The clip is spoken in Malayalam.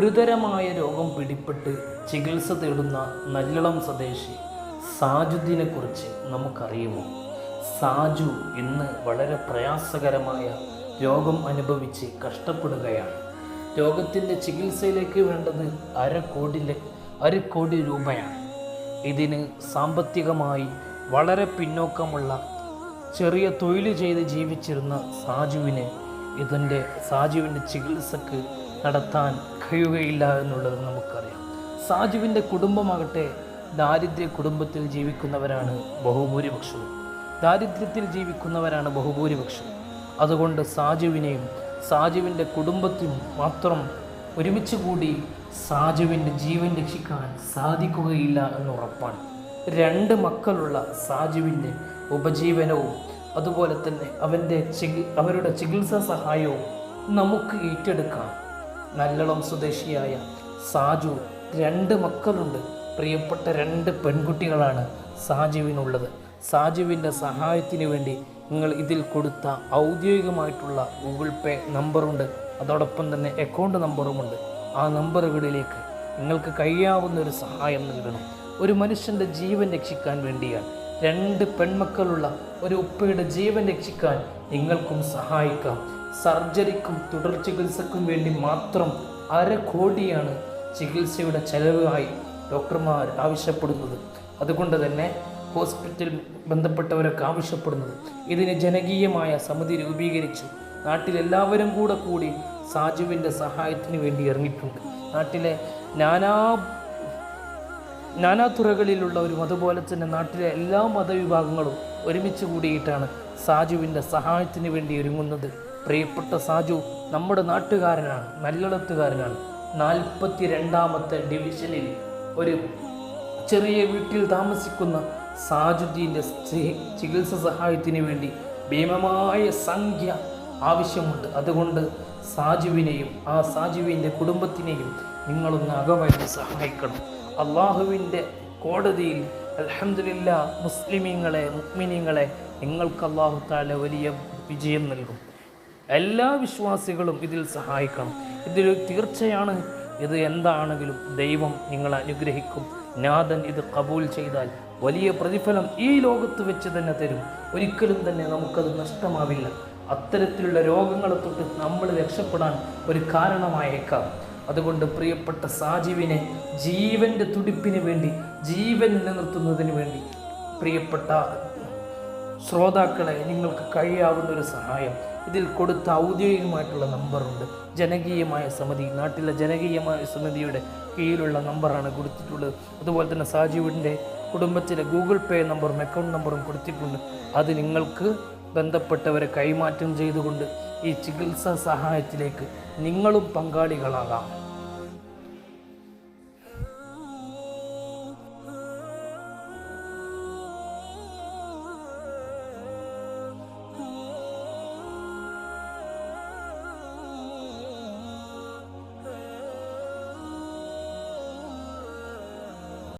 ഗുരുതരമായ രോഗം പിടിപെട്ട് ചികിത്സ തേടുന്ന നല്ലിളം സ്വദേശി സാജുദ്ദീനെ കുറിച്ച് നമുക്കറിയുമോ? സാജു ഇന്ന് വളരെ പ്രയാസകരമായ രോഗം അനുഭവിച്ച് കഷ്ടപ്പെടുകയാണ്. രോഗത്തിൻ്റെ ചികിത്സയിലേക്ക് വേണ്ടത് അര കോടി രൂപയാണ്. ഇതിന് സാമ്പത്തികമായി വളരെ പിന്നോക്കമുള്ള ചെറിയ തൊഴിൽ ചെയ്ത് ജീവിച്ചിരുന്ന സാജുവിൻ്റെ ചികിത്സക്ക് നടത്താൻ കഴിയുകയില്ല എന്നുള്ളത് നമുക്കറിയാം. സാജുവിൻ്റെ കുടുംബമാകട്ടെ ദാരിദ്ര്യ കുടുംബത്തിൽ ജീവിക്കുന്നവരാണ് ബഹുഭൂരിപക്ഷവും. അതുകൊണ്ട് സാജുവിനെയും സാജുവിൻ്റെ കുടുംബത്തിനും മാത്രം ഒരുമിച്ച് കൂടി സാജുവിൻ്റെ ജീവൻ രക്ഷിക്കാൻ സാധിക്കുകയില്ല എന്നുറപ്പാണ്. 2 മക്കളുള്ള സാജുവിൻ്റെ ഉപജീവനവും അതുപോലെ തന്നെ അവരുടെ ചികിത്സാ സഹായവും നമുക്ക് ഏറ്റെടുക്കാം. നല്ലിളം സ്വദേശിയായ സാജു 2 മക്കളുണ്ട്. പ്രിയപ്പെട്ട 2 പെൺകുട്ടികളാണ് സാജുവിനുള്ളത്. സാജുവിൻ്റെ സഹായത്തിന് വേണ്ടി നിങ്ങൾ ഇതിൽ കൊടുത്ത ഔദ്യോഗികമായിട്ടുള്ള ഗൂഗിൾ പേ നമ്പറുണ്ട്, അതോടൊപ്പം തന്നെ അക്കൗണ്ട് നമ്പറുമുണ്ട്. ആ നമ്പറുകളിലേക്ക് നിങ്ങൾക്ക് കഴിയാവുന്ന ഒരു സഹായം നൽകണം. ഒരു മനുഷ്യൻ്റെ ജീവൻ രക്ഷിക്കാൻ വേണ്ടിയാണ്. 2 പെൺമക്കളുള്ള ഒരു ഉപ്പയുടെ ജീവൻ രക്ഷിക്കാൻ നിങ്ങൾക്കും സഹായിക്കാം. സർജറിക്കും തുടർ ചികിത്സക്കും വേണ്ടി മാത്രം 1/2 കോടിയാണ് ചികിത്സയുടെ ചെലവായി ഡോക്ടർമാർ ആവശ്യപ്പെടുന്നത്. അതുകൊണ്ട് തന്നെ ഹോസ്പിറ്റൽ ബന്ധപ്പെട്ടവരൊക്കെ ആവശ്യപ്പെടുന്നത് ഇതിന് ജനകീയമായ സമിതി രൂപീകരിച്ചു നാട്ടിലെല്ലാവരും കൂടി സാജുവിൻ്റെ സഹായത്തിന് വേണ്ടി ഇറങ്ങിയിട്ടുണ്ട്. നാട്ടിലെ നാനാ തുറകളിലുള്ളവരും അതുപോലെ തന്നെ നാട്ടിലെ എല്ലാ മതവിഭാഗങ്ങളും ഒരുമിച്ച് കൂടിയിട്ടാണ് സാജുവിൻ്റെ സഹായത്തിന് വേണ്ടി ഒരുങ്ങുന്നത്. പ്രിയപ്പെട്ട സാജു നമ്മുടെ നാട്ടുകാരനാണ്, നല്ലിളത്തുകാരനാണ്. 42ാമത്തെ ഡിവിഷനിൽ ഒരു ചെറിയ വീട്ടിൽ താമസിക്കുന്ന സാജുദ്ദീൻ്റെ ചികിത്സ സഹായത്തിന് വേണ്ടി ഭീമമായ സംഖ്യ ആവശ്യമുണ്ട്. അതുകൊണ്ട് സാജുവിനെയും ആ സാജുവിൻ്റെ കുടുംബത്തിനെയും നിങ്ങളൊന്ന് അകമഴിഞ്ഞ് സഹായിക്കണം. അള്ളാഹുവിൻ്റെ കോടതിയിൽ അൽഹംദുലില്ലാഹ് മുഅ്മിനീങ്ങളെ നിങ്ങൾക്ക് അള്ളാഹു തആല വലിയ വിജയം നൽകും. എല്ലാ വിശ്വാസികളും ഇതിൽ സഹായിക്കണം. ഇതിൽ തീർച്ചയാണ്. ഇത് എന്താണെങ്കിലും ദൈവം നിങ്ങളെ അനുഗ്രഹിക്കും. നാഥൻ ഇത് കബൂൽ ചെയ്താൽ വലിയ പ്രതിഫലം ഈ ലോകത്ത് വെച്ച് തന്നെ തരും. ഒരിക്കലും തന്നെ നമുക്കത് നഷ്ടമാവില്ല. അത്തരത്തിലുള്ള രോഗങ്ങളെ തൊട്ട് നമ്മൾ രക്ഷപ്പെടാൻ ഒരു കാരണമായേക്കാം. അതുകൊണ്ട് പ്രിയപ്പെട്ട സാജുവിനെ ജീവൻ്റെ തുടിപ്പിന് വേണ്ടി, ജീവൻ നിലനിർത്തുന്നതിന് വേണ്ടി പ്രിയപ്പെട്ട ശ്രോതാക്കളെ നിങ്ങൾക്ക് കഴിയാവുന്ന ഒരു സഹായം ഇതിൽ കൊടുത്ത ഔദ്യോഗികമായിട്ടുള്ള നമ്പറുണ്ട്. ജനകീയമായ സമിതി, നാട്ടിലെ ജനകീയമായ സമിതിയുടെ കീഴിലുള്ള നമ്പറാണ് കൊടുത്തിട്ടുള്ളത്. അതുപോലെ തന്നെ സാജുവിൻ്റെ കുടുംബത്തിലെ ഗൂഗിൾ പേ നമ്പറും അക്കൗണ്ട് നമ്പറും കൊടുത്തിട്ടുണ്ട്. അത് നിങ്ങൾക്ക് ബന്ധപ്പെട്ടവരെ കൈമാറ്റം ചെയ്തുകൊണ്ട് ഈ ചികിത്സാ സഹായത്തിലേക്ക് നിങ്ങളും പങ്കാളികളാകാം.